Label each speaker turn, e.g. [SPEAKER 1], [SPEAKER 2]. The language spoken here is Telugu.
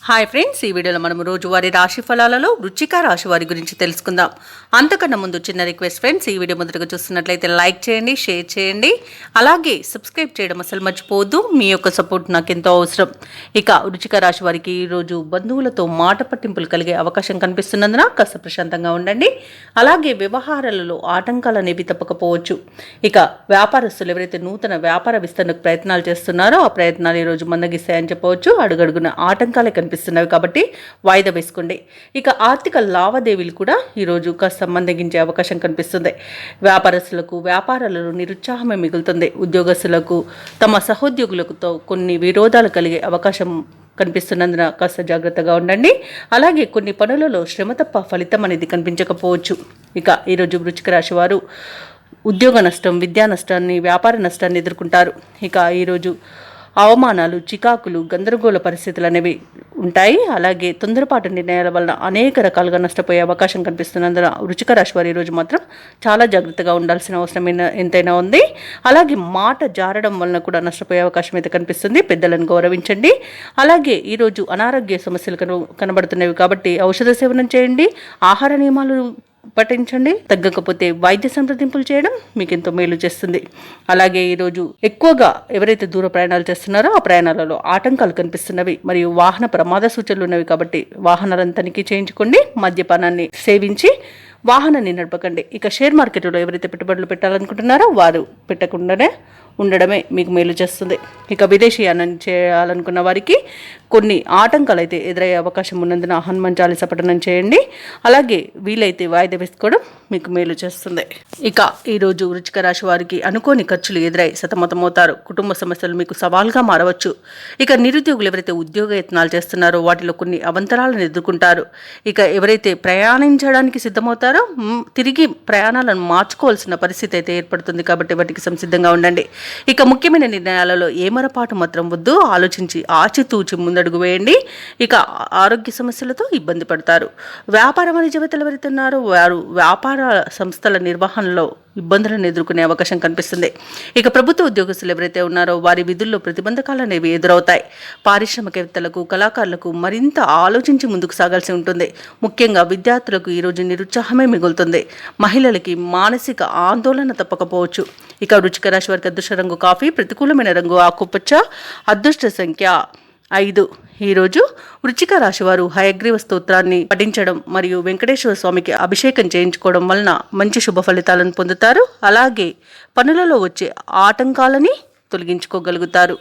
[SPEAKER 1] హాయ్ ఫ్రెండ్స్, ఈ వీడియోలో మనం రోజువారీ రాశి ఫలాలలో వృశ్చిక రాశి వారి గురించి తెలుసుకుందాం. అంతకన్నా ముందు చిన్న రిక్వెస్ట్ ఫ్రెండ్స్, ఈ వీడియో మొదటగా చూస్తున్నట్లయితే లైక్ చేయండి, షేర్ చేయండి, అలాగే సబ్స్క్రైబ్ చేయడం అసలు మర్చిపోవద్దు. మీ యొక్క సపోర్ట్ నాకు ఎంతో అవసరం. ఇక వృశ్చిక రాశి వారికి ఈరోజు బంధువులతో మాట పట్టింపులు కలిగే అవకాశం కనిపిస్తున్నందున కాస్త ప్రశాంతంగా ఉండండి. అలాగే వ్యవహారాలలో ఆటంకాలు అనేవి తప్పకపోవచ్చు. ఇక వ్యాపారస్తులు ఎవరైతే నూతన వ్యాపార విస్తరణకు ప్రయత్నాలు చేస్తున్నారో ఆ ప్రయత్నాలు ఈరోజు మందగిస్తాయని చెప్పవచ్చు. అడుగడుగున ఆటంకాలే కనిపిస్తున్నవి కాబట్టి వాయిదా వేసుకోండి. ఇక ఆర్థిక లావాదేవీలు కూడా ఈరోజు కాస్త మందగించే అవకాశం కనిపిస్తుంది. వ్యాపారస్తులకు వ్యాపారాలలో నిరుత్సాహమే మిగులుతుంది. ఉద్యోగస్తులకు తమ సహోద్యోగులతో కొన్ని విరోధాలు కలిగే అవకాశం కనిపిస్తున్నందున కాస్త జాగ్రత్తగా ఉండండి. అలాగే కొన్ని పనులలో శ్రమ తప్ప ఫలితం అనేది కనిపించకపోవచ్చు. ఇక ఈరోజు వృశ్చిక రాశి వారు ఉద్యోగ నష్టం, విద్యా నష్టాన్ని, వ్యాపార నష్టాన్ని ఎదుర్కొంటారు. ఇక ఈరోజు అవమానాలు, చికాకులు, గందరగోళ పరిస్థితులు అనేవి ఉంటాయి. అలాగే తొందరపాటు నిర్ణయాల వలన అనేక రకాలుగా నష్టపోయే అవకాశం కనిపిస్తున్నందున వృశ్చిక రాశి వారు ఈరోజు మాత్రం చాలా జాగ్రత్తగా ఉండాల్సిన అవసరం ఎంతైనా ఉంది. అలాగే మాట జారడం వలన కూడా నష్టపోయే అవకాశం అయితే కనిపిస్తుంది. పెద్దలను గౌరవించండి. అలాగే ఈరోజు అనారోగ్య సమస్యలు కనబడుతున్నవి కాబట్టి ఔషధ సేవనం చేయండి. ఆహార నియమాలు పఠించండి. తగ్గకపోతే వైద్య సంప్రదింపులు చేయడం మీకు ఎంతో మేలు చేస్తుంది. అలాగే ఈరోజు ఎక్కువగా ఎవరైతే దూర ప్రయాణాలు చేస్తున్నారో ఆ ప్రయాణాలలో ఆటంకాలు కనిపిస్తున్నవి మరియు వాహన ప్రమాద సూచనలు ఉన్నవి కాబట్టి వాహనాలను తనిఖీ చేయించుకోండి. మద్యపానాన్ని సేవించి వాహనాన్ని నడపకండి. ఇక షేర్ మార్కెట్లో ఎవరైతే పెట్టుబడులు పెట్టాలనుకుంటున్నారో వారు పెట్టకుండానే ఉండడమే మీకు మేలు చేస్తుంది. ఇక విదేశీయానం చేయాలనుకున్న వారికి కొన్ని ఆటంకాలు అయితే ఎదురయ్యే అవకాశం ఉన్నందున హనుమాన్ చాలీసా పఠనం చేయండి. అలాగే వీలైతే వాయిదా వేసుకోవడం మీకు మేలు చేస్తుంది. ఇక ఈరోజు వృశ్చిక రాశి వారికి అనుకోని ఖర్చులు ఎదురై సతమతమవుతారు. కుటుంబ సమస్యలు మీకు సవాల్గా మారవచ్చు. ఇక నిరుద్యోగులు ఎవరైతే ఉద్యోగ యత్నాలు చేస్తున్నారో వాటిలో కొన్ని అవంతరాలను ఎదుర్కొంటారు. ఇక ఎవరైతే ప్రయాణించడానికి సిద్ధమవుతారో తిరిగి ప్రయాణాలను మార్చుకోవాల్సిన పరిస్థితి అయితే ఏర్పడుతుంది కాబట్టి వాటికి సంసిద్ధంగా ఉండండి. ఇక ముఖ్యమైన నిర్ణయాలలో ఏమరపాటు మాత్రం వద్దు. ఆలోచించి ఆచితూచి ముందడుగు వేయండి. ఇక ఆరోగ్య సమస్యలతో ఇబ్బంది పడతారు. వ్యాపార వాణిజ్యవేత్తలు ఎవరైతే ఉన్నారో వారు వ్యాపార సంస్థల నిర్వహణలో ఇబ్బందులను ఎదుర్కొనే అవకాశం కనిపిస్తుంది. ఇక ప్రభుత్వ ఉద్యోగస్తులు ఎవరైతే ఉన్నారో వారి విధుల్లో ప్రతిబంధకాలు అనేవి ఎదురవుతాయి. పారిశ్రామికవేత్తలకు, కళాకారులకు మరింత ఆలోచించి ముందుకు సాగాల్సి ఉంటుంది. ముఖ్యంగా విద్యార్థులకు ఈరోజు నిరుత్సాహమే మిగులుతుంది. మహిళలకి మానసిక ఆందోళన తప్పకపోవచ్చు. ఇక వృశ్చిక రాశి వారికి అదృష్ట రంగు కాఫీ, ప్రతికూలమైన రంగు ఆకుపచ్చ, అదృష్ట సంఖ్య 5. ఈరోజు వృశ్చిక రాశి వారు హయగ్రీవ స్తోత్రాన్ని పఠించడం మరియు వెంకటేశ్వర స్వామికి అభిషేకం చేయించుకోవడం వలన మంచి శుభ ఫలితాలను పొందుతారు. అలాగే పనులలో వచ్చే ఆటంకాలని తొలగించుకోగలుగుతారు.